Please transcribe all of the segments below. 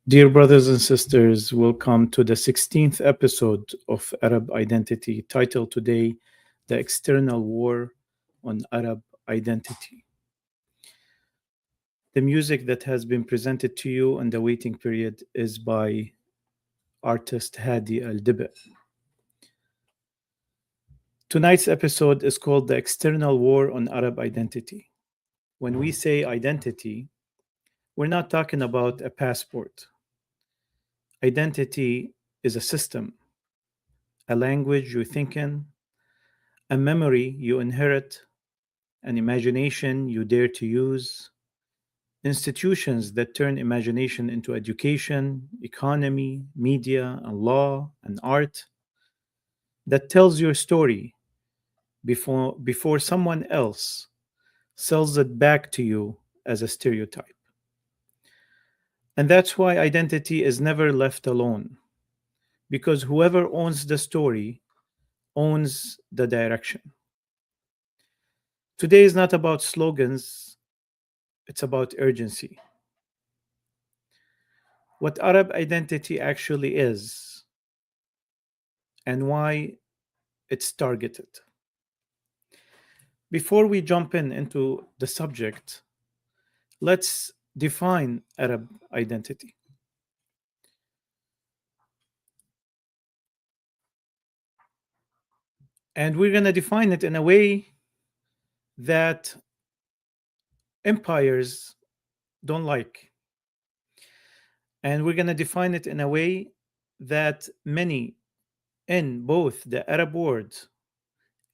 Dear brothers and sisters, welcome to the 16th episode of Arab Identity, titled today The External War on Arab Identity. The music that has been presented to you in the waiting period is by artist Hadi Al Diba. Tonight's episode is called The External War on Arab Identity. When we say identity, we're not talking about a passport. Identity is a system, a language you think in, a memory you inherit, an imagination you dare to use, institutions that turn imagination into education, economy, media, and law and art, that tells your story before someone else sells it back to you as a stereotype. And that's why identity is never left alone, because whoever owns the story owns the direction. Today is not about slogans, it's about urgency. What Arab identity actually is and why it's targeted. Before we jump into the subject, let's define Arab identity. And we're going to define it in a way that empires don't like. And we're going to define it in a way that many in both the Arab world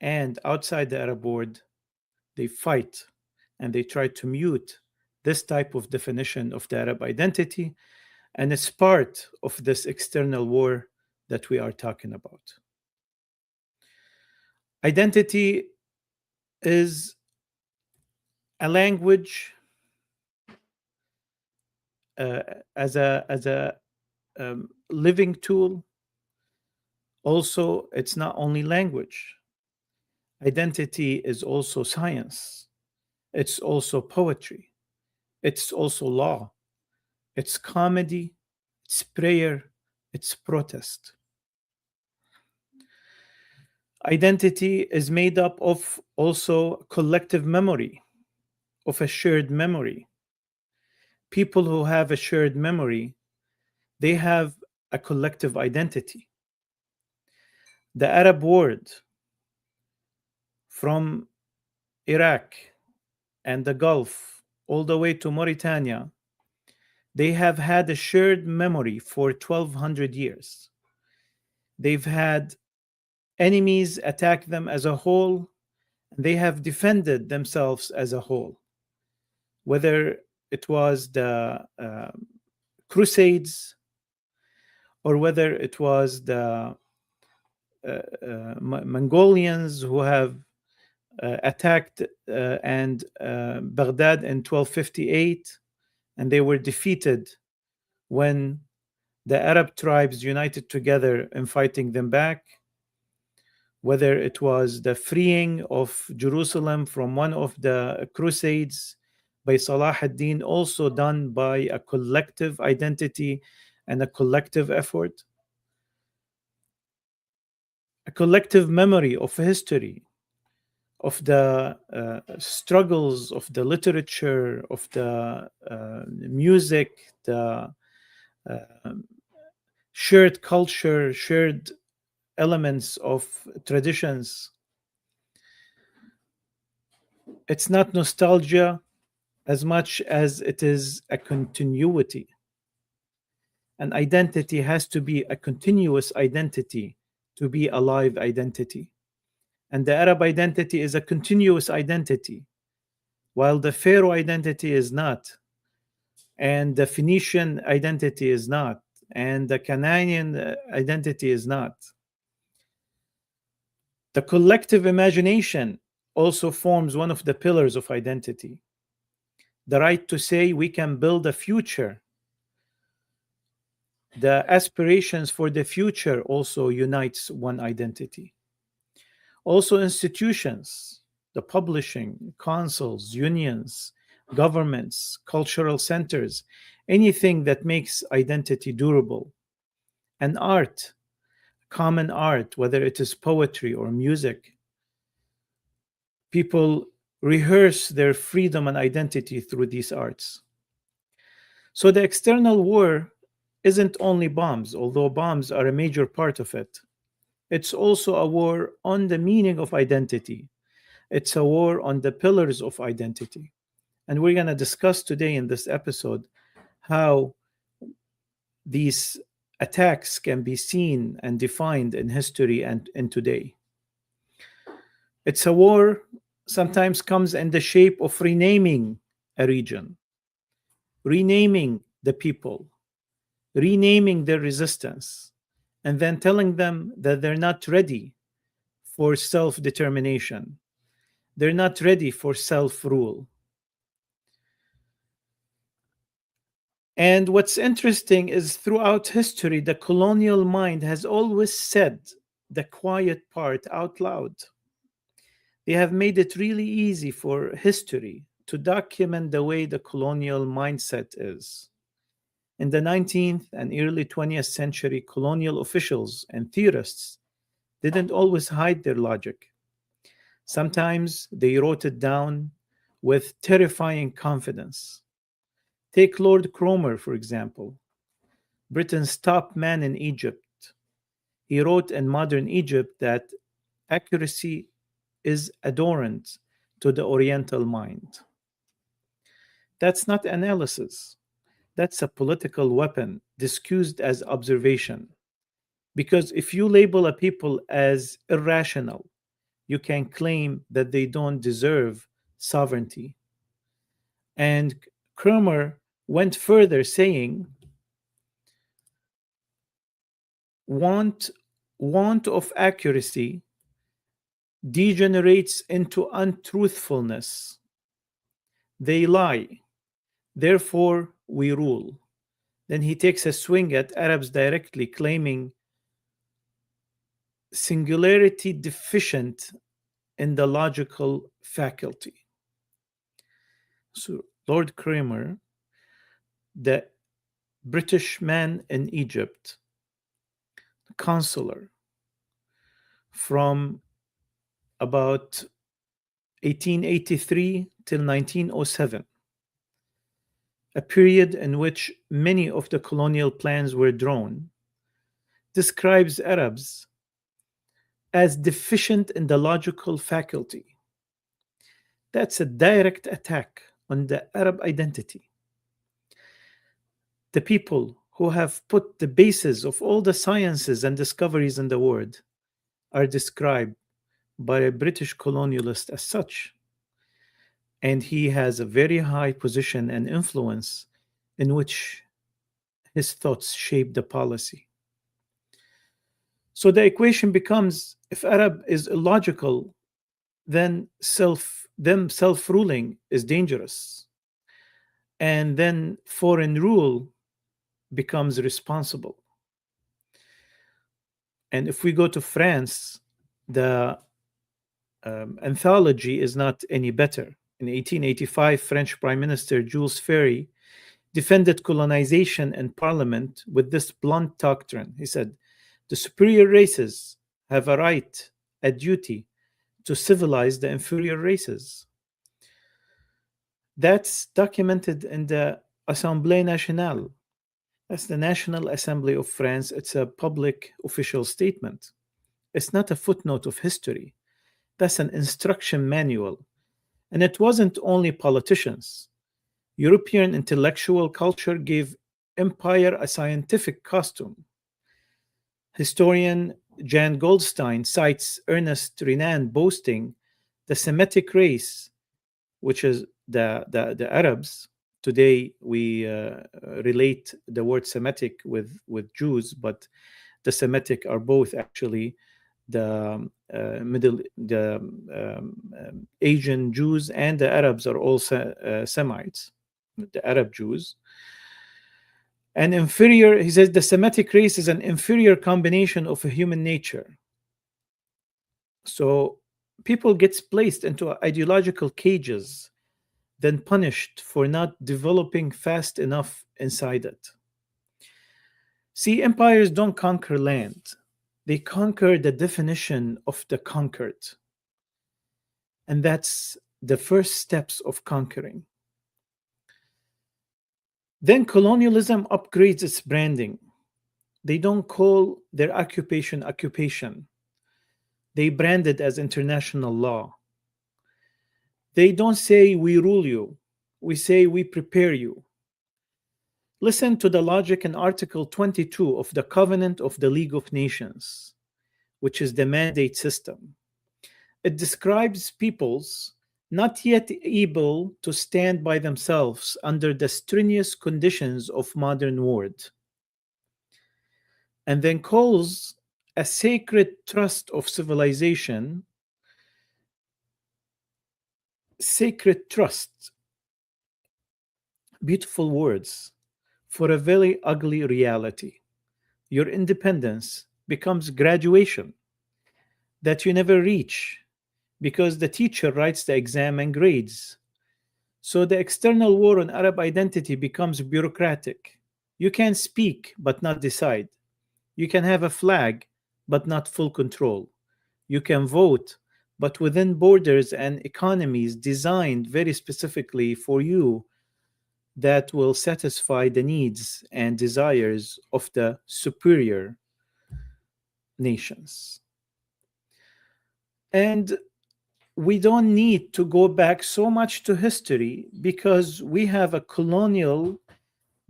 and outside the Arab world, they fight and they try to mute this type of definition of the Arab identity. And it's part of this external war that we are talking about. Identity is a language as a living tool. Also, it's not only language. Identity is also science. It's also poetry. It's also law. It's comedy. It's prayer. It's protest. Identity is made up of also collective memory, of a shared memory. People who have a shared memory, they have a collective identity. The Arab world, from Iraq and the Gulf all the way to Mauritania, they have had a shared memory for 1200 years. They've had enemies attack them as a whole, and they have defended themselves as a whole. Whether it was the Crusades or whether it was the Mongolians who have attacked Baghdad in 1258, and they were defeated when the Arab tribes united together in fighting them back. Whether it was the freeing of Jerusalem from one of the crusades by Salah ad-Din, also done by a collective identity and a collective effort. A collective memory of history, of the struggles, of the literature, of the music, the shared culture, shared elements of traditions. It's not nostalgia as much as it is a continuity. An identity has to be a continuous identity to be a live identity. And the Arab identity is a continuous identity, while the Pharaoh identity is not, and the Phoenician identity is not, and the Canaan identity is not. The collective imagination also forms one of the pillars of identity. The right to say we can build a future. The aspirations for the future also unites one identity. Also institutions, the publishing, councils, unions, governments, cultural centers, anything that makes identity durable. And art, common art, whether it is poetry or music, people rehearse their freedom and identity through these arts. So the external war isn't only bombs, although bombs are a major part of it. It's also a war on the meaning of identity. It's a war on the pillars of identity. And we're going to discuss today in this episode how these attacks can be seen and defined in history and in today. It's a war sometimes comes in the shape of renaming a region, renaming the people, renaming their resistance, and then telling them that they're not ready for self determination. They're not ready for self rule. And what's interesting is throughout history, the colonial mind has always said the quiet part out loud. They have made it really easy for history to document the way the colonial mindset is. In the 19th and early 20th century, colonial officials and theorists didn't always hide their logic. Sometimes they wrote it down with terrifying confidence. Take Lord Cromer, for example, Britain's top man in Egypt. He wrote in Modern Egypt that accuracy is adorned to the Oriental mind. That's not analysis. That's a political weapon disguised as observation. Because if you label a people as irrational, you can claim that they don't deserve sovereignty. And Cromer went further, saying, want, want of accuracy degenerates into untruthfulness. They lie, therefore we rule. Then he takes a swing at Arabs directly, claiming singularity deficient in the logical faculty. So Lord Cromer, the British man in Egypt, consular from about 1883 till 1907, a period in which many of the colonial plans were drawn, describes Arabs as deficient in the logical faculty. That's a direct attack on the Arab identity. The people who have put the basis of all the sciences and discoveries in the world are described by a British colonialist as such. And he has a very high position and influence in which his thoughts shape the policy. So the equation becomes, if Arab is illogical, then self-ruling is dangerous. And then foreign rule becomes responsible. And if we go to France, the anthology is not any better. In 1885, French Prime Minister Jules Ferry defended colonization in Parliament with this blunt doctrine. He said, the superior races have a right, a duty, to civilize the inferior races. That's documented in the Assemblée Nationale. That's the National Assembly of France. It's a public official statement. It's not a footnote of history. That's an instruction manual. And it wasn't only politicians. European intellectual culture gave empire a scientific costume. Historian Jan Goldstein cites Ernest Renan boasting the Semitic race, which is the Arabs. Today we relate the word Semitic with Jews, but the Semitic are both actually the Asian Jews, and the Arabs are all Semites, the Arab Jews. An inferior, he says, the Semitic race is an inferior combination of a human nature. So people get placed into ideological cages then punished for not developing fast enough inside it. See, empires don't conquer land, they conquer the definition of the conquered. And that's the first steps of conquering. Then colonialism upgrades its branding. They don't call their occupation. They brand it as international law. They don't say we rule you. We say we prepare you. Listen to the logic in Article 22 of the Covenant of the League of Nations, which is the mandate system. It describes peoples not yet able to stand by themselves under the strenuous conditions of modern world, and then calls a sacred trust of civilization sacred trust. Beautiful words for a very ugly reality. Your independence becomes graduation that you never reach because the teacher writes the exam and grades. So the external war on Arab identity becomes bureaucratic. You can speak but not decide. You can have a flag but not full control. You can vote but within borders and economies designed very specifically for you that will satisfy the needs and desires of the superior nations. And we don't need to go back so much to history because we have a colonial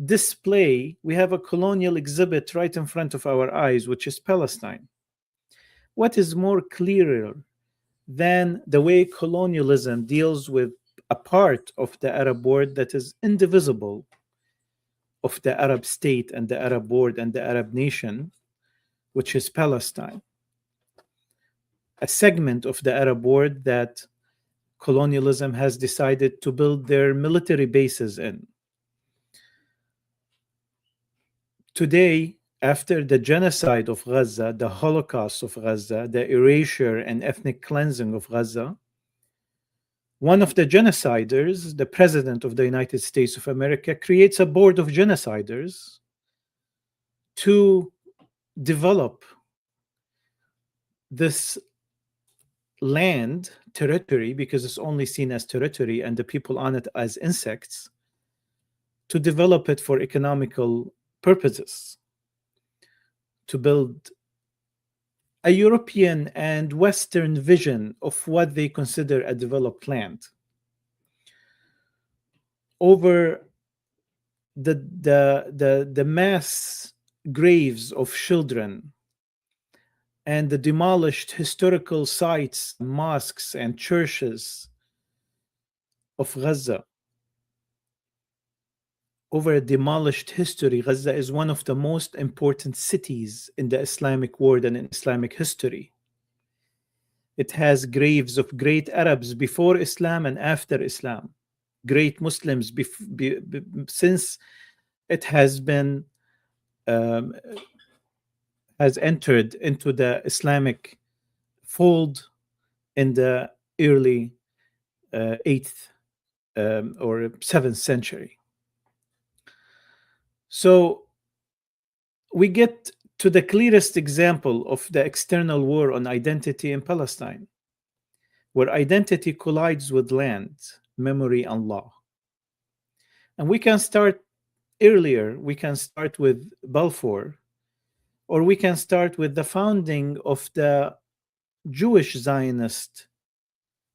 display, we have a colonial exhibit right in front of our eyes, which is Palestine. What is more clearer than the way colonialism deals with a part of the Arab world that is indivisible of the Arab state and the Arab world and the Arab nation, which is Palestine? A segment of the Arab world that colonialism has decided to build their military bases in. Today, after the genocide of Gaza, the Holocaust of Gaza, the erasure and ethnic cleansing of Gaza, one of the genociders, the President of the United States of America, creates a board of genociders to develop this land, territory, because it's only seen as territory and the people on it as insects, to develop it for economical purposes, to build a European and Western vision of what they consider a developed land. Over the mass graves of children and the demolished historical sites, mosques and churches of Gaza. Over a demolished history, Gaza is one of the most important cities in the Islamic world and in Islamic history. It has graves of great Arabs before Islam and after Islam, great Muslims since it has been has entered into the Islamic fold in the early 8th or 7th century. So we get to the clearest example of the external war on identity in Palestine, where identity collides with land, memory, and law. And we can start earlier. We can start with Balfour, or we can start with the founding of the Jewish Zionist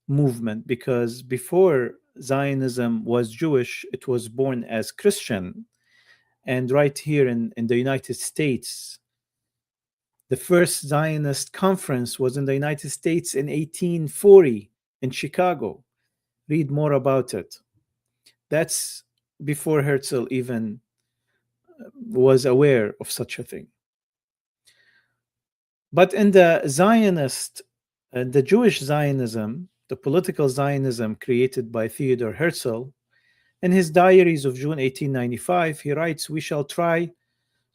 movement, because before Zionism was Jewish, it was born as Christian. And right here in the United States, the first Zionist conference was in the United States in 1840 in Chicago. Read more about it. That's before Herzl even was aware of such a thing. But in the Zionist, the Jewish Zionism, the political Zionism created by Theodor Herzl, in his diaries of June 1895, he writes, "We shall try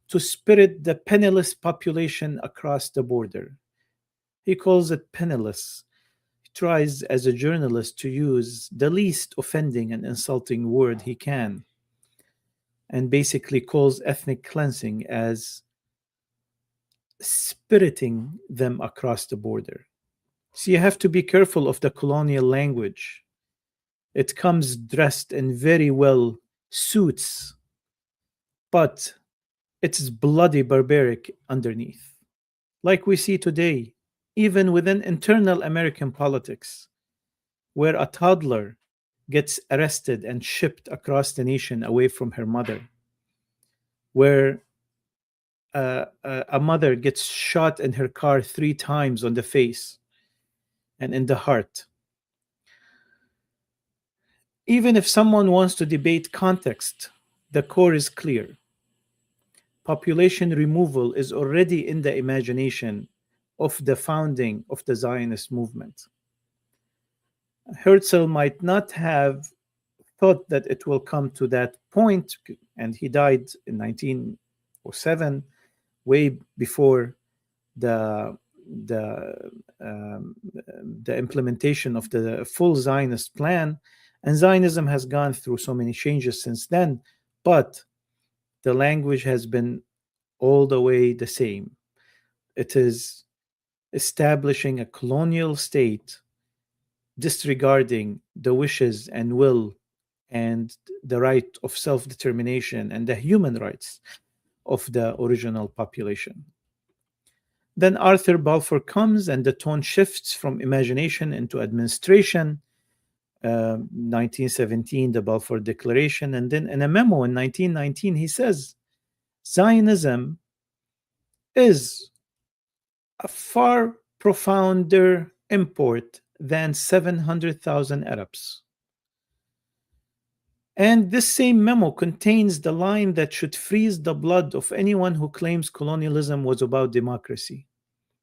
to spirit the penniless population across the border." He calls it penniless. tries as a journalist to use the least offending and insulting word he can, and basically calls ethnic cleansing as spiriting them across the border. So you have to be careful of the colonial language. It comes dressed in very well suits, but it's bloody barbaric underneath. Like we see today, even within internal American politics, where a toddler gets arrested and shipped across the nation away from her mother, where a mother gets shot in her car 3 times on the face and in the heart. Even if someone wants to debate context, the core is clear. Population removal is already in the imagination of the founding of the Zionist movement. Herzl might not have thought that it will come to that point, and he died in 1907, way before the the implementation of the full Zionist plan. And Zionism has gone through so many changes since then, but the language has been all the way the same. It is establishing a colonial state, disregarding the wishes and will and the right of self-determination and the human rights of the original population. Then Arthur Balfour comes and the tone shifts from imagination into administration. 1917, the Balfour Declaration. And then in a memo in 1919, he says, Zionism is a far profounder import than 700,000 Arabs. And this same memo contains the line that should freeze the blood of anyone who claims colonialism was about democracy.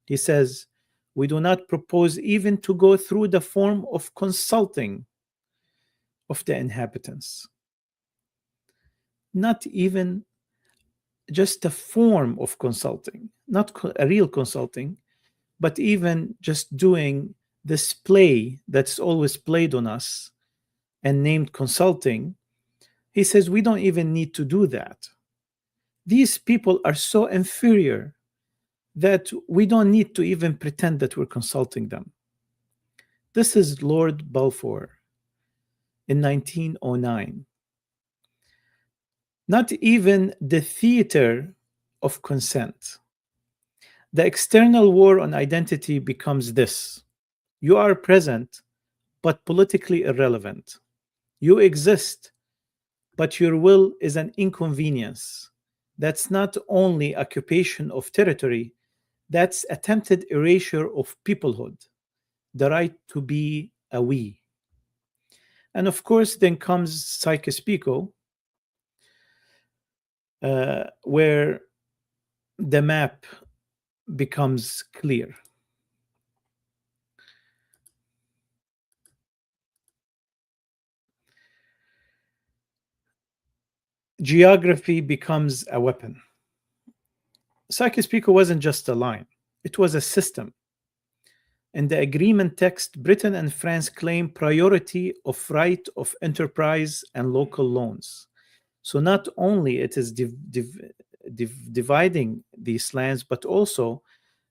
He says, we do not propose even to go through the form of consulting of the inhabitants. Not even just a form of consulting, not a real consulting, but even just doing this play that's always played on us and named consulting. He says, we don't even need to do that. These people are so inferior that we don't need to even pretend that we're consulting them. This is Lord Balfour in 1909. Not even the theater of consent. The external war on identity becomes this. You are present, but politically irrelevant. You exist, but your will is an inconvenience. That's not only occupation of territory, that's attempted erasure of peoplehood, the right to be a we. And of course, then comes Psyche Pico, where the map becomes clear. Geography becomes a weapon. Psyche Pico wasn't just a line, it was a system. In the agreement text, Britain and France claim priority of right of enterprise and local loans. So not only it is dividing these lands, but also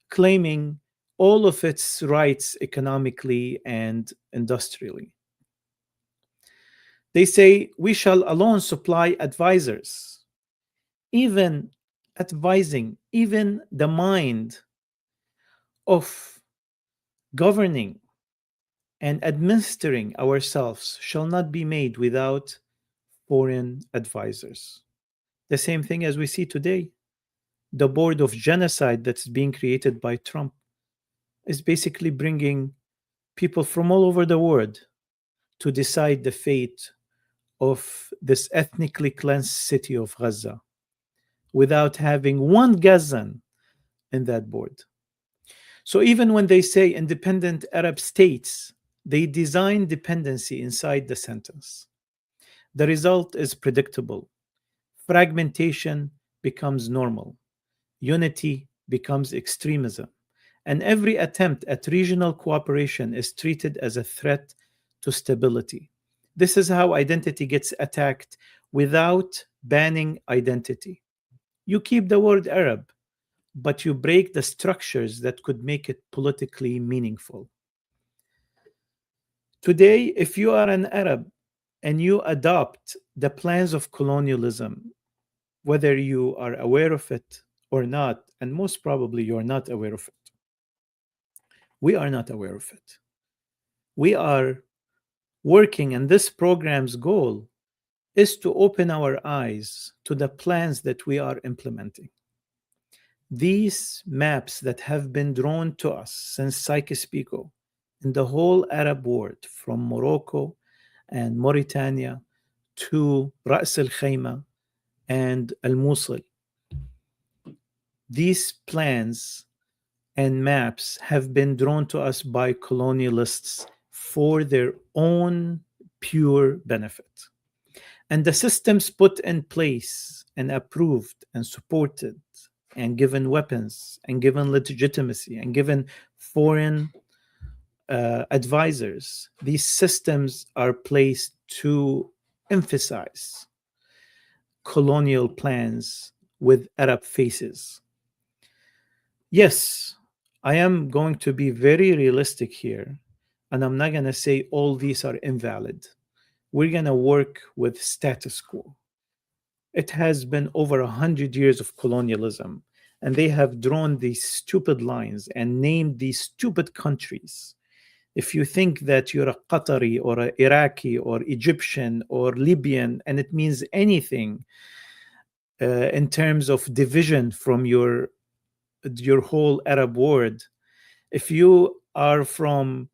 claiming all of its rights economically and industrially. They say, we shall alone supply advisors, even advising, even the mind of governing and administering ourselves shall not be made without foreign advisors. The same thing as we see today. The board of genocide that's being created by Trump is basically bringing people from all over the world to decide the fate of this ethnically cleansed city of Gaza without having one Gazan in that board. So even when they say independent Arab states, they design dependency inside the sentence. The result is predictable. Fragmentation becomes normal. Unity becomes extremism. And every attempt at regional cooperation is treated as a threat to stability. This is how identity gets attacked without banning identity. You keep the word Arab, but you break the structures that could make it politically meaningful. Today, if you are an Arab and you adopt the plans of colonialism, whether you are aware of it or not, and most probably you're not aware of it, we are not aware of it. We are working, and this program's goal is to open our eyes to the plans that we are implementing. These maps that have been drawn to us since Sykes-Picot in the whole Arab world, from Morocco and Mauritania to Ras Al Khaimah and Al Mosul, these plans and maps have been drawn to us by colonialists for their own pure benefit. And the systems put in place and approved and supported and given weapons and given legitimacy and given foreign advisors, these systems are placed to emphasize colonial plans with Arab faces. Yes, I am going to be very realistic here, and I'm not going to say all these are invalid. We're going to work with status quo. It has been over 100 years of colonialism, and they have drawn these stupid lines and named these stupid countries. If you think that you're a Qatari or an Iraqi or Egyptian or Libyan, and it means anything in terms of division from your whole Arab world, if you are from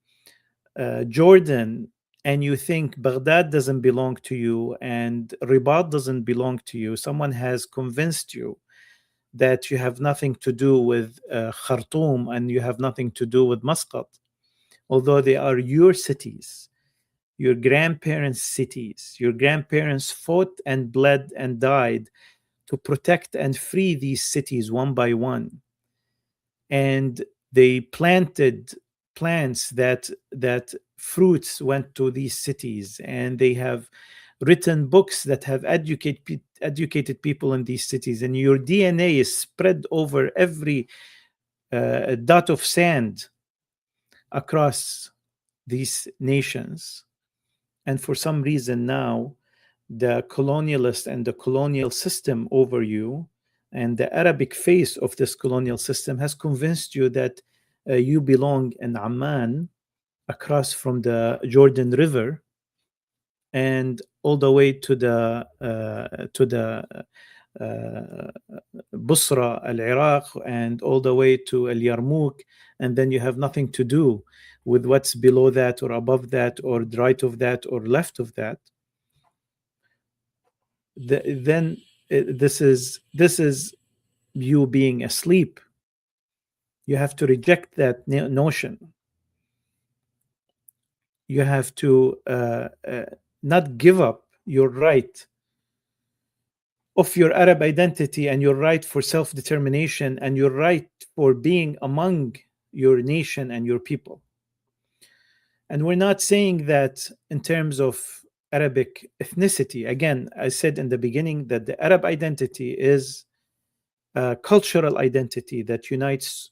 Jordan and you think Baghdad doesn't belong to you and Ribat doesn't belong to you, someone has convinced you that you have nothing to do with Khartoum and you have nothing to do with Muscat, although they are your cities, your grandparents' cities. Your grandparents fought and bled and died to protect and free these cities one by one. And they planted plants that fruits went to these cities, and they have written books that have educated people in these cities, and your DNA is spread over every dot of sand across these nations. And for some reason now, the colonialist and the colonial system over you and the Arabic face of this colonial system has convinced you that you belong in Amman, across from the Jordan River, and all the way to the Busra, Al Iraq, and all the way to Al Yarmouk, and then you have nothing to do with what's below that or above that or right of that or left of that. Then this is you being asleep. You have to reject that notion. You have to not give up your right of your Arab identity and your right for self-determination and your right for being among your nation and your people. And we're not saying that in terms of Arabic ethnicity. Again, I said in the beginning that the Arab identity is a cultural identity that unites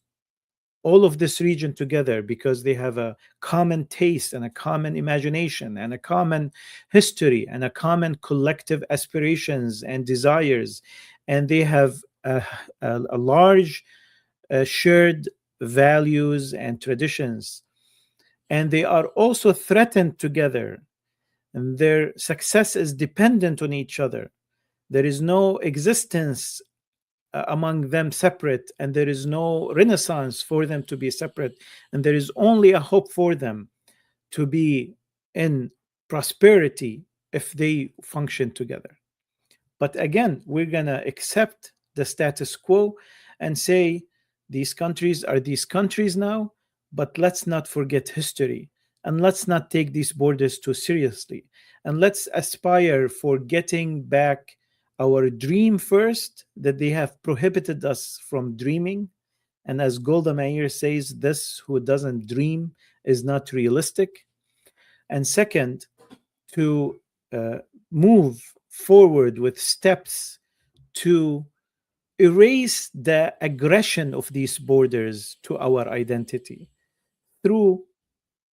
all of this region together because they have a common taste and a common imagination and a common history and a common collective aspirations and desires. And they have a large shared values and traditions. And they are also threatened together. And their success is dependent on each other. There is no existence among them separate, and there is no renaissance for them to be separate, and there is only a hope for them to be in prosperity if they function together. But again, we're going to accept the status quo and say these countries are these countries now, but let's not forget history, and let's not take these borders too seriously, and let's aspire for getting back our dream first that they have prohibited us from dreaming, And as Golda Meir says, this who doesn't dream is not realistic. And second, to move forward with steps to erase the aggression of these borders to our identity through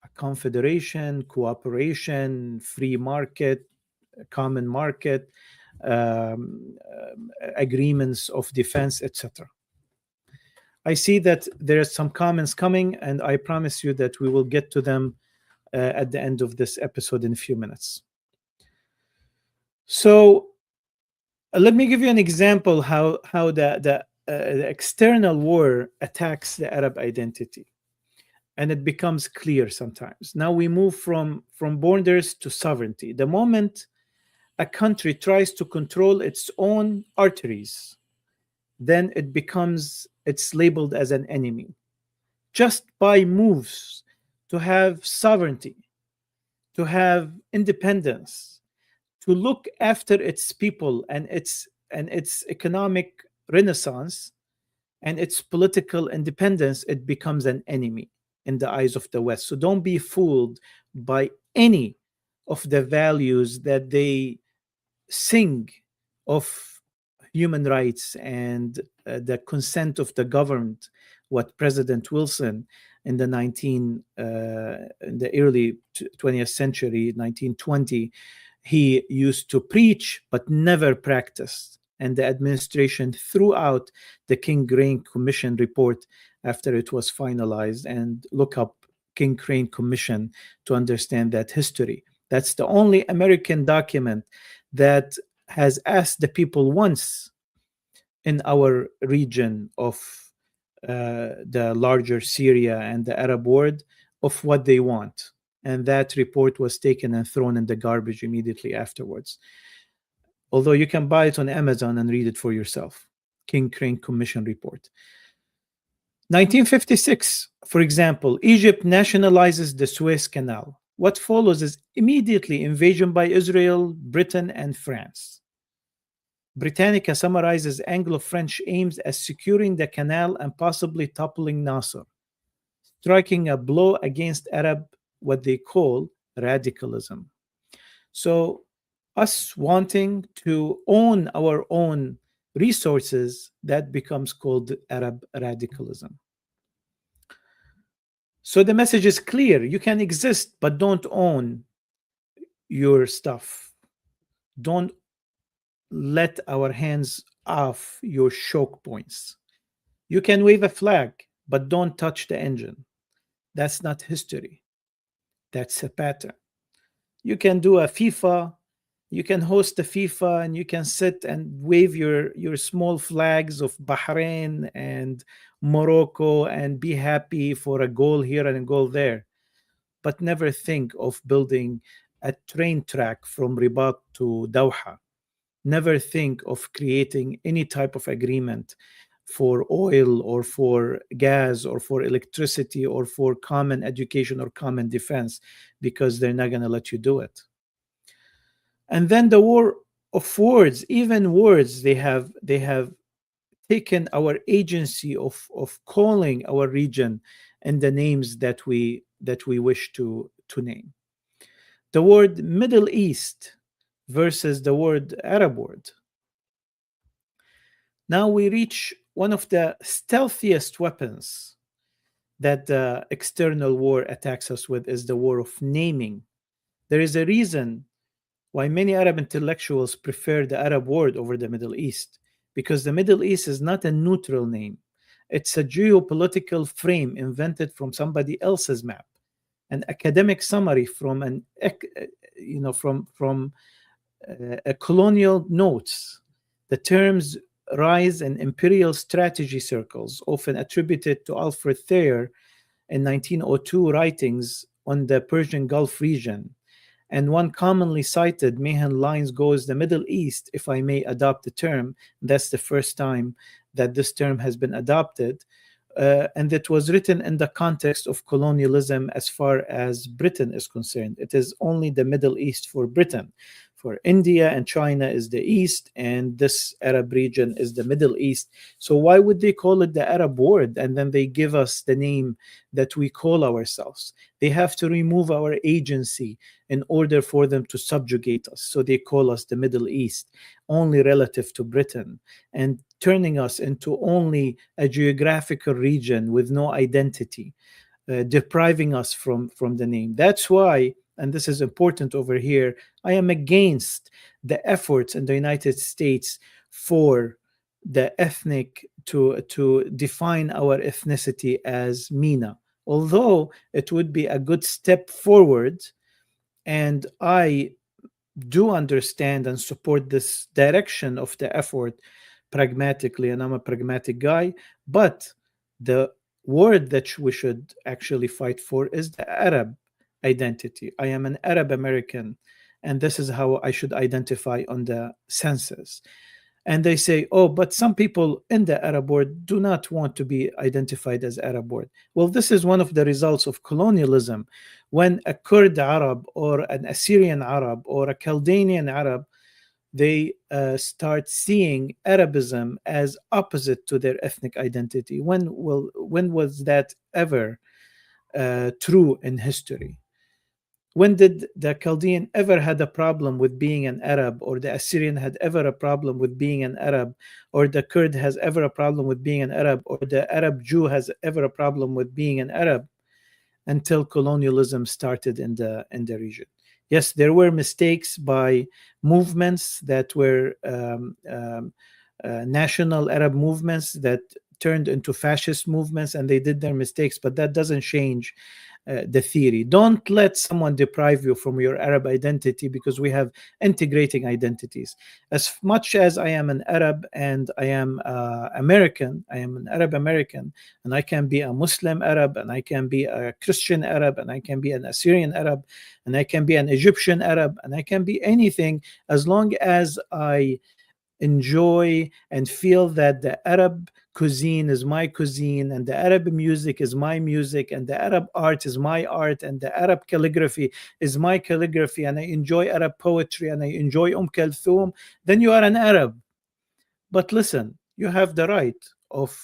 a confederation, cooperation, free market, common market, agreements of defense, etc. I see that there are some comments coming, and I promise you that we will get to them at the end of this episode in a few minutes. So let me give you an example how the external war attacks the Arab identity, and it becomes clear sometimes. Now we move from borders to sovereignty. The moment a country tries to control its own arteries, then it's labeled as an enemy. Just by moves to have sovereignty, to have independence, to look after its people and its economic renaissance and its political independence, it becomes an enemy in the eyes of the West. So don't be fooled by any of the values that they sing of human rights and the consent of the governed, what President Wilson in the in the early 20th century, 1920, he used to preach but never practiced. And the administration threw out the King Crane Commission report after it was finalized. And look up King Crane Commission to understand that history. That's the only American document that has asked the people once in our region of the larger Syria and the Arab world of what they want. And that report was taken and thrown in the garbage immediately afterwards. Although you can buy it on Amazon and read it for yourself. King Crane Commission report. 1956, for example, Egypt nationalizes the Suez Canal. What follows is immediately invasion by Israel, Britain, and France. Britannica summarizes Anglo-French aims as securing the canal and possibly toppling Nasser, striking a blow against Arab, what they call radicalism. So us wanting to own our own resources, that becomes called Arab radicalism. So the message is clear. You can exist, but don't own your stuff. Don't let our hands off your choke points. You can wave a flag, but don't touch the engine. That's not history. That's a pattern. You can do a FIFA, you can host a FIFA, and you can sit and wave your small flags of Bahrain and Morocco and be happy for a goal here and a goal there. But never think of building a train track from Rabat to Doha. Never think of creating any type of agreement for oil or for gas or for electricity or for common education or common defense, because they're not going to let you do it. And then the war of words, even words, they have taken our agency of calling our region and the names that we wish to name. The word Middle East versus the word Arab word. Now we reach one of the stealthiest weapons that the external war attacks us with, is the war of naming. There is a reason why many Arab intellectuals prefer the Arab word over the Middle East, because the Middle East is not a neutral name. It's a geopolitical frame invented from somebody else's map, an academic summary from a colonial notes. The terms rise in imperial strategy circles, often attributed to Alfred Thayer in 1902 writings on the Persian Gulf region. And one commonly cited Meehan lines goes, "The Middle East, if I may adopt the term," that's the first time that this term has been adopted, and it was written in the context of colonialism as far as Britain is concerned. It is only the Middle East for Britain. For India and China is the East, and this Arab region is the Middle East. So why would they call it the Arab world and then they give us the name that we call ourselves? They have to remove our agency in order for them to subjugate us. So they call us the Middle East, only relative to Britain, and turning us into only a geographical region with no identity, depriving us from the name. That's why, and this is important over here, I am against the efforts in the United States for the ethnic to define our ethnicity as MENA. Although it would be a good step forward, and I do understand and support this direction of the effort pragmatically, and I'm a pragmatic guy, but the word that we should actually fight for is the Arab identity. I am an Arab American, and this is how I should identify on the census. And they say, oh, but some people in the Arab world do not want to be identified as Arab world. Well, this is one of the results of colonialism. When a Kurd Arab or an Assyrian Arab or a Chaldean Arab, they start seeing Arabism as opposite to their ethnic identity. When was that ever true in history? When did the Chaldean ever had a problem with being an Arab, or the Assyrian had ever a problem with being an Arab, or the Kurd has ever a problem with being an Arab, or the Arab Jew has ever a problem with being an Arab? Until colonialism started in the region. Yes, there were mistakes by movements that were national Arab movements that turned into fascist movements, and they did their mistakes, but that doesn't change the theory. Don't let someone deprive you from your Arab identity, because we have integrating identities. As much as I am an Arab and I am American, I am an Arab American, and I can be a Muslim Arab, and I can be a Christian Arab, and I can be an Assyrian Arab, and I can be an Egyptian Arab, and I can be anything, as long as I enjoy and feel that the Arab cuisine is my cuisine, and the Arab music is my music, and the Arab art is my art, and the Arab calligraphy is my calligraphy, and I enjoy Arab poetry, and I enjoy Kulthum, then you are an Arab. But listen, you have the right of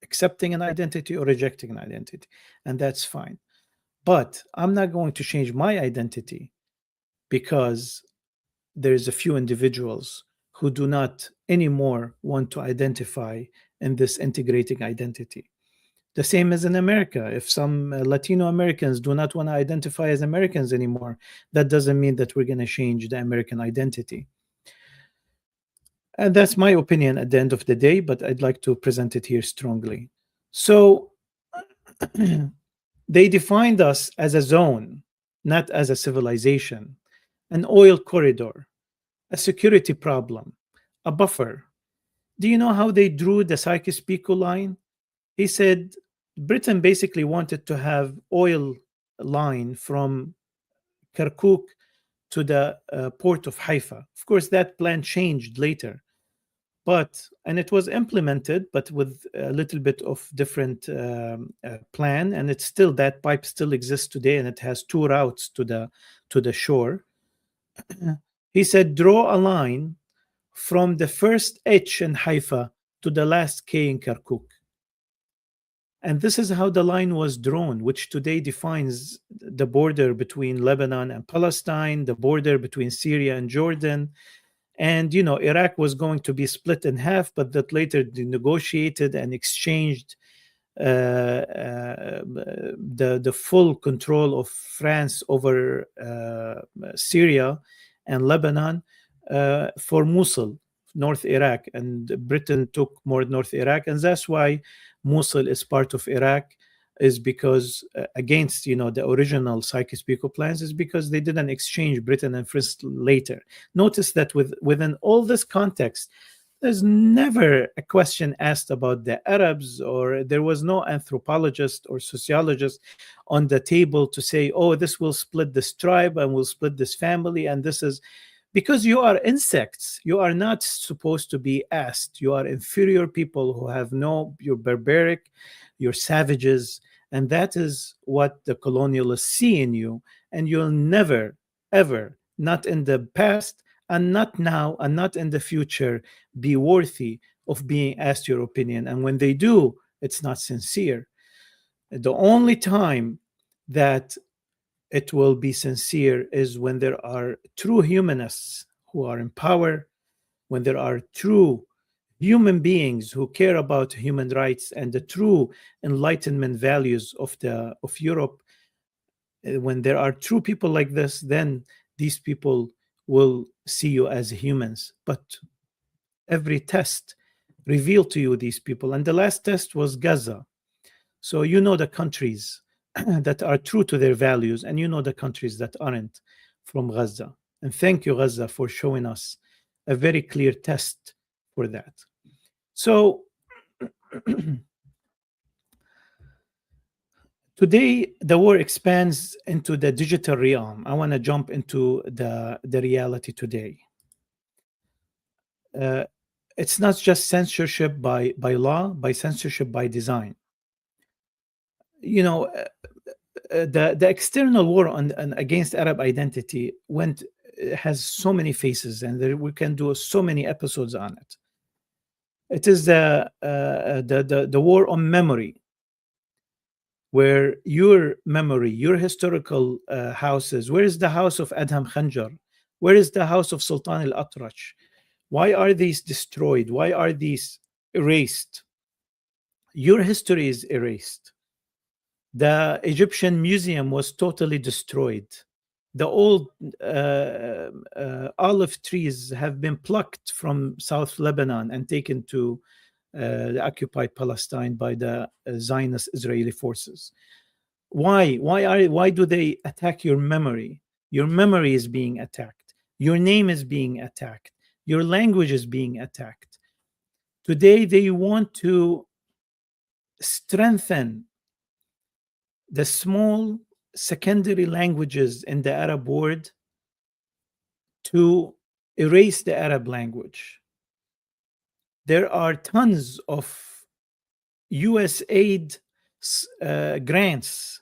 accepting an identity or rejecting an identity, and that's fine. But I'm not going to change my identity because there's a few individuals who do not anymore want to identify in this integrating identity. The same as in America. If some Latino Americans do not want to identify as Americans anymore, that doesn't mean that we're going to change the American identity. And that's my opinion at the end of the day, but I'd like to present it here strongly. So they defined us as a zone, not as a civilization, an oil corridor, a security problem, a buffer. Do you know how they drew the Sykes-Picot line? He said Britain basically wanted to have oil line from Kirkuk to the port of Haifa. Of course, that plan changed later, and it was implemented, but with a little bit of different plan. And it's still, that pipe still exists today, and it has two routes to the shore. He said, draw a line from the first H in Haifa to the last K in Kirkuk. And this is how the line was drawn, which today defines the border between Lebanon and Palestine, the border between Syria and Jordan. And, Iraq was going to be split in half, but that later they negotiated and exchanged the full control of France over Syria and Lebanon for Mosul, North Iraq, and Britain took more North Iraq, and that's why Mosul is part of Iraq, is because against the original Sykes-Picot plans, is because they didn't exchange Britain and France later. Notice that within all this context, there's never a question asked about the Arabs, or there was no anthropologist or sociologist on the table to say, oh, this will split this tribe and will split this family, and this is because you are insects. You are not supposed to be asked. You are inferior people who have you're barbaric, you're savages, and that is what the colonialists see in you, and you'll never, ever, not in the past, and not now, and not in the future, be worthy of being asked your opinion. And when they do, it's not sincere. The only time that it will be sincere is when there are true humanists who are in power, when there are true human beings who care about human rights and the true enlightenment values of Europe. When there are true people like this, then these people will see you as humans. But every test revealed to you these people, and the last test was Gaza. So you know the countries that are true to their values, and you know the countries that aren't from Gaza. And thank you, Gaza, for showing us a very clear test for that. So today, the war expands into the digital realm. I want to jump into the reality today. It's not just censorship by law, by censorship by design. You know, the external war on against Arab identity has so many faces, and we can do so many episodes on it. It is the war on memory, where your memory, your historical houses, where is the house of Adham Khanjar? Where is the house of Sultan al-Atrach? Why are these destroyed? Why are these erased? Your history is erased. The Egyptian museum was totally destroyed. The old olive trees have been plucked from South Lebanon and taken to the occupied Palestine by the Zionist Israeli forces. Why do they attack your memory? Your memory is being attacked. Your name is being attacked. Your language is being attacked. Today, they want to strengthen the small secondary languages in the Arab world to erase the Arab language. There are tons of US aid grants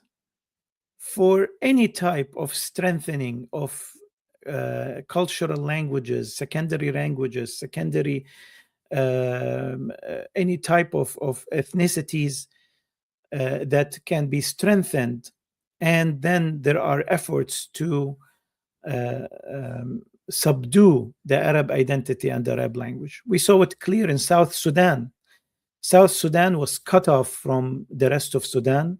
for any type of strengthening of cultural languages, secondary any type of ethnicities that can be strengthened. And then there are efforts to subdue the Arab identity and the Arab language. We saw it clear in South Sudan. South Sudan was cut off from the rest of Sudan,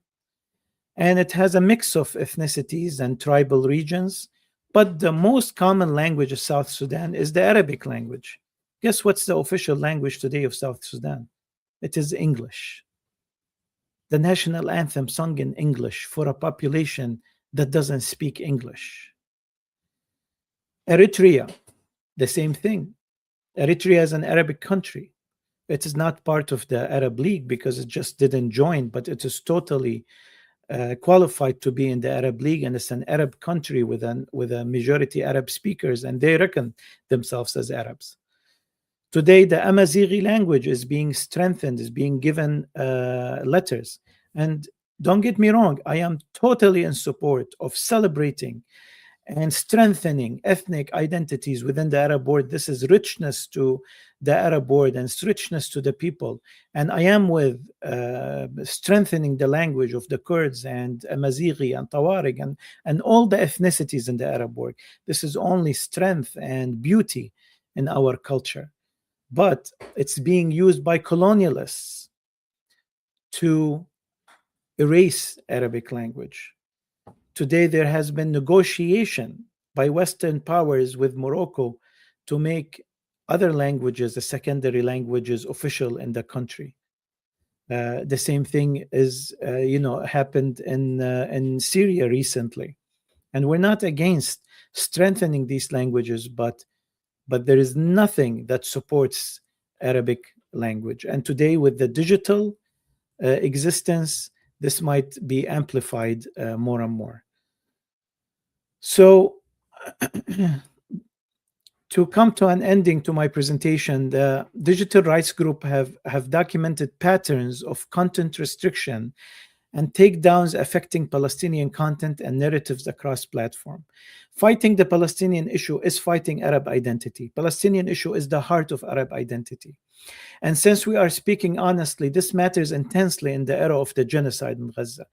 and it has a mix of ethnicities and tribal regions. But the most common language of South Sudan is the Arabic language. Guess what's the official language today of South Sudan? It is English. The national anthem sung in English for a population that doesn't speak English. Eritrea, the same thing. Eritrea is an Arabic country. It is not part of the Arab League because it just didn't join, but it is totally qualified to be in the Arab League, and it's an Arab country with a majority Arab speakers, and they reckon themselves as Arabs. Today, the Amazighi language is being strengthened, is being given letters. And don't get me wrong, I am totally in support of celebrating and strengthening ethnic identities within the Arab world. This is richness to the Arab world and richness to the people. And I am with strengthening the language of the Kurds and Amazighi and Tawarig and all the ethnicities in the Arab world. This is only strength and beauty in our culture. But it's being used by colonialists to erase Arabic language. Today, there has been negotiation by Western powers with Morocco to make other languages, the secondary languages, official in the country. The same thing is, happened in Syria recently. And we're not against strengthening these languages, but there is nothing that supports Arabic language. And today, with the digital existence, this might be amplified more and more. So, to come to an ending to my presentation, the Digital Rights Group have documented patterns of content restriction and takedowns affecting Palestinian content and narratives across platform. Fighting the Palestinian issue is fighting Arab identity. Palestinian issue is the heart of Arab identity. And since we are speaking honestly, this matters intensely in the era of the genocide in Gaza.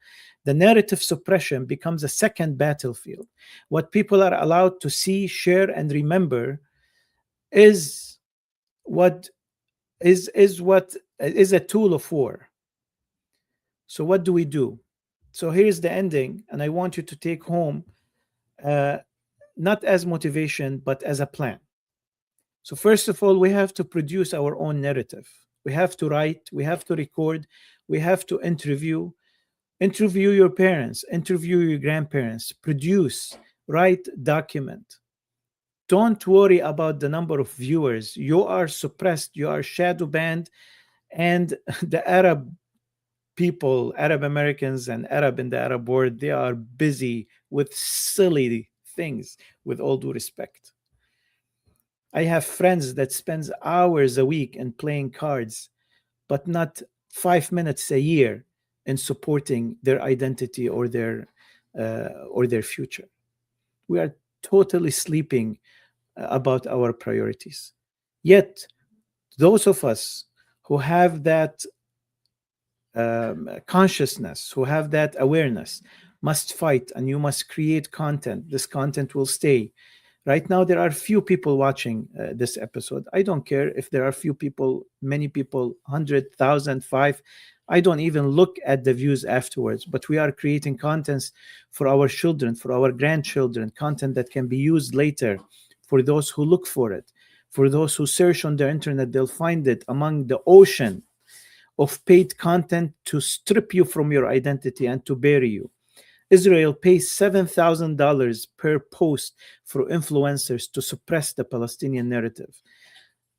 The narrative suppression becomes a second battlefield. What people are allowed to see, share, and remember is what is a tool of war. So what do we do? So here's the ending, and I want you to take home uh, not as motivation, but as a plan. So first of all, we have to produce our own narrative. We have to write, we have to record, we have to interview your parents, interview your grandparents, produce, write, document. Don't worry about the number of viewers. You are suppressed, you are shadow banned, and the Arab people, Arab Americans and Arab in the Arab world, they are busy with silly things, with all due respect. I have friends that spends hours a week in playing cards, but not 5 minutes a year in supporting their identity or their future. We are totally sleeping about our priorities. Yet, those of us who have that consciousness, who have that awareness, must fight, and you must create content. This content will stay. Right now, there are few people watching this episode. I don't care if there are few people, many people, 100,000, 5. I don't even look at the views afterwards, but we are creating contents for our children, for our grandchildren, content that can be used later for those who look for it. For those who search on the internet, they'll find it among the ocean of paid content to strip you from your identity and to bury you. Israel pays $7,000 per post for influencers to suppress the Palestinian narrative.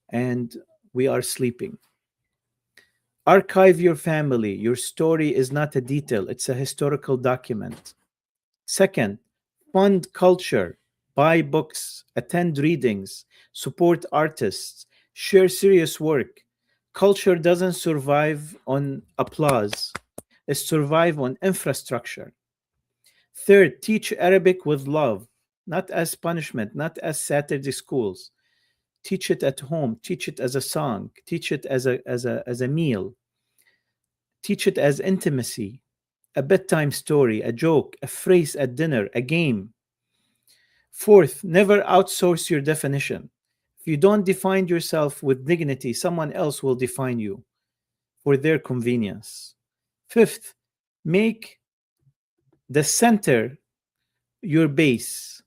And we are sleeping. Archive your family. Your story is not a detail, it's a historical document. Second, fund culture. Buy books, attend readings, support artists, share serious work. Culture doesn't survive on applause, it survives on infrastructure. Third, teach Arabic with love, not as punishment, not as Saturday schools. Teach it at home, teach it as a song, teach it as a meal, teach it as intimacy, a bedtime story, a joke, a phrase at dinner, a game. Fourth, never outsource your definition. If you don't define yourself with dignity, someone else will define you for their convenience. Fifth, make the center your base,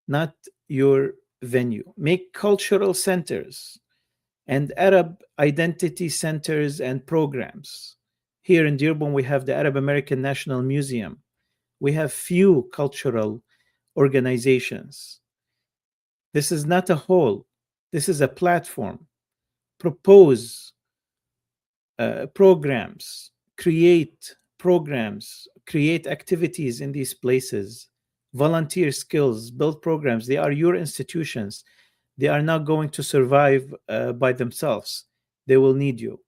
not your venue. Make cultural centers and Arab identity centers and programs. Here in Dearborn, we have the Arab American National Museum. We have few cultural organizations. This is not a whole, this is a platform. Propose programs, create activities in these places, volunteer skills, build programs. They are your institutions. They are not going to survive by themselves. They will need you.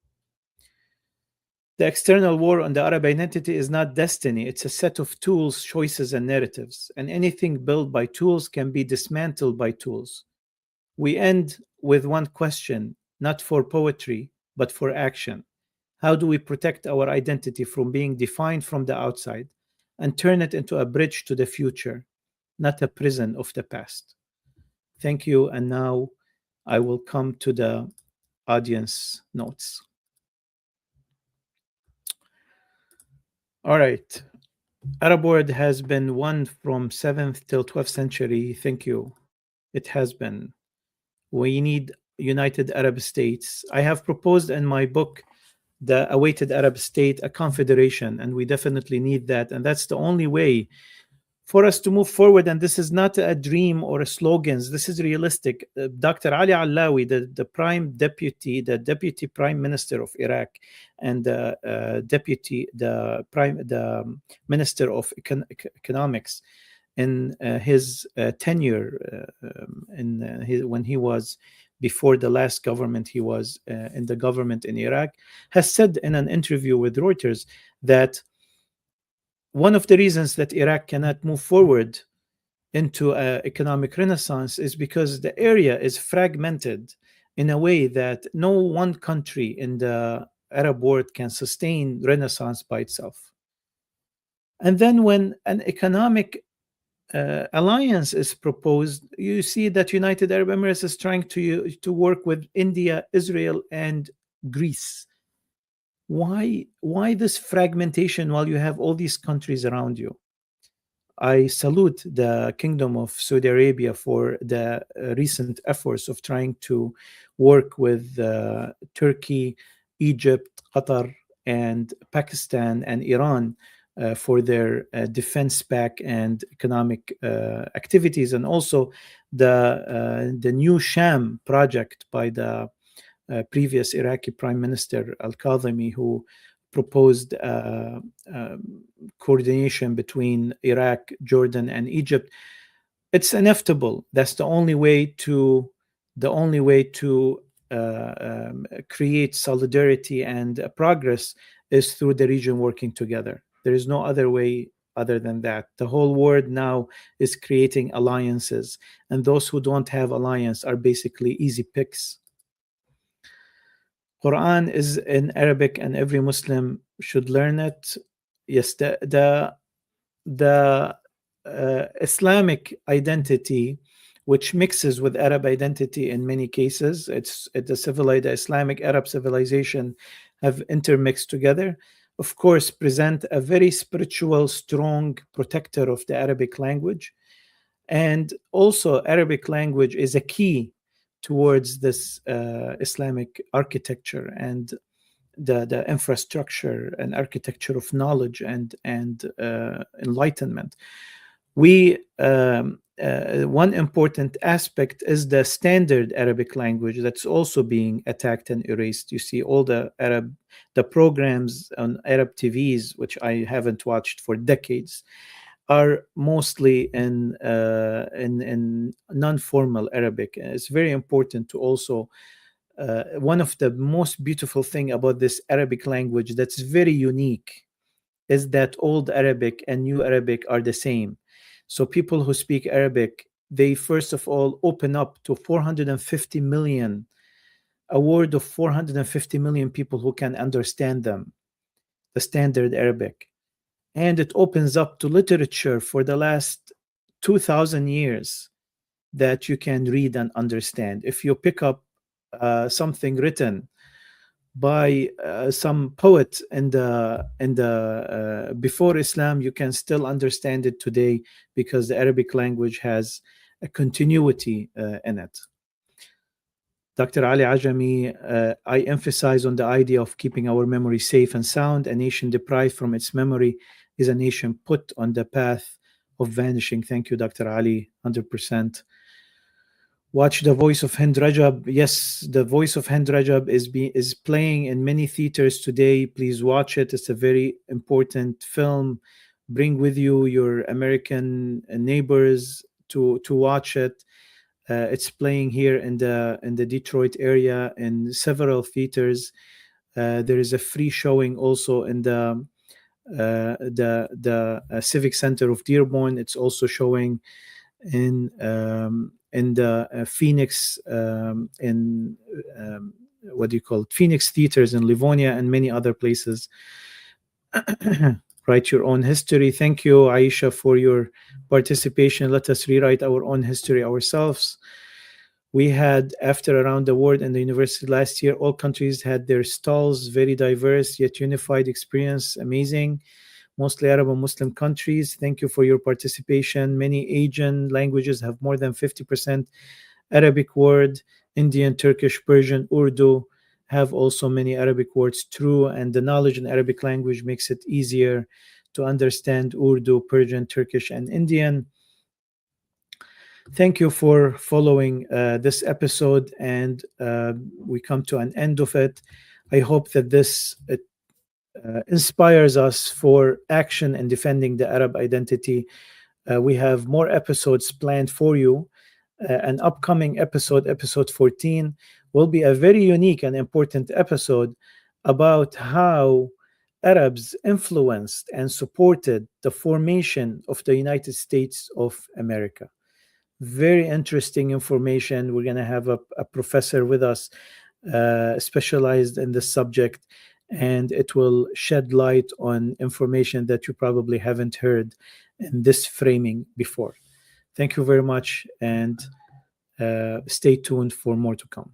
The external war on the Arab identity is not destiny. It's a set of tools, choices, and narratives. And anything built by tools can be dismantled by tools. We end with one question, not for poetry, but for action. How do we protect our identity from being defined from the outside and turn it into a bridge to the future, not a prison of the past? Thank you. And now I will come to the audience notes. All right. Arab world has been one from 7th till 12th century. Thank you. It has been. We need United Arab States. I have proposed in my book, The Awaited Arab State, a confederation, and we definitely need that. And that's the only way for us to move forward. And this is not a dream or a slogans. This is realistic. Dr. Ali Allawi, the deputy prime minister of Iraq, and the minister of economics in his tenure, when he was before the last government, he was in the government in Iraq, has said in an interview with Reuters that one of the reasons that Iraq cannot move forward into an economic renaissance is because the area is fragmented in a way that no one country in the Arab world can sustain renaissance by itself. And then when an economic alliance is proposed, you see that United Arab Emirates is trying to work with India, Israel, and Greece. Why this fragmentation while you have all these countries around you? I salute the Kingdom of Saudi Arabia for the recent efforts of trying to work with Turkey, Egypt, Qatar, and Pakistan and Iran for their defense pack and economic activities, and also the new Sham project by the previous Iraqi Prime Minister Al-Kadhimi, who proposed coordination between Iraq, Jordan, and Egypt. It's inevitable. That's the only way to create solidarity and progress is through the region working together. There is no other way other than that. The whole world now is creating alliances, and those who don't have alliance are basically easy picks. Quran is in Arabic, and every Muslim should learn it. Yes, the Islamic identity, which mixes with Arab identity in many cases, the Islamic Arab civilization have intermixed together. Of course, present a very spiritual, strong protector of the Arabic language, and also Arabic language is a key towards this Islamic architecture and the infrastructure and architecture of knowledge and enlightenment. One important aspect is the standard Arabic language that's also being attacked and erased. You see all the programs on Arab TVs, which I haven't watched for decades, are mostly in non-formal Arabic. It's very important to also one of the most beautiful thing about this Arabic language that's very unique is that Old Arabic and New Arabic are the same. So people who speak Arabic, they first of all open up to 450 million, a word of 450 million people who can understand them, the standard Arabic. And it opens up to literature for the last 2,000 years that you can read and understand. If you pick up something written by some poet in the before Islam, you can still understand it today because the Arabic language has a continuity in it. Dr. Ali Ajami, I emphasize on the idea of keeping our memory safe and sound. A nation deprived from its memory is a nation put on the path of vanishing. Thank you, Dr. Ali, 100%. Watch The Voice of Hind Rajab. Yes, The Voice of Hind Rajab is playing in many theaters today. Please watch it. It's a very important film. Bring with you your American neighbors to watch it. It's playing here in the Detroit area in several theaters. There is a free showing also in the Civic Center of Dearborn. It's also showing in the Phoenix what do you call it? Phoenix theaters in Livonia and many other places. Write your own history. Thank you, Aisha, for your participation. Let us rewrite our own history ourselves. We had, after Around the World in the university last year, all countries had their stalls, very diverse yet unified experience, amazing. Mostly Arab and Muslim countries. Thank you for your participation. Many Asian languages have more than 50% Arabic word. Indian, Turkish, Persian, Urdu have also many Arabic words. True, and the knowledge in Arabic language makes it easier to understand Urdu, Persian, Turkish, and Indian. Thank you for following this episode, and we come to an end of it. I hope that this inspires us for action in defending the Arab identity. We have more episodes planned for you. An upcoming episode 14, will be a very unique and important episode about how Arabs influenced and supported the formation of the United States of America. Very interesting information. We're going to have a professor with us specialized in this subject, and it will shed light on information that you probably haven't heard in this framing before. Thank you very much, and stay tuned for more to come.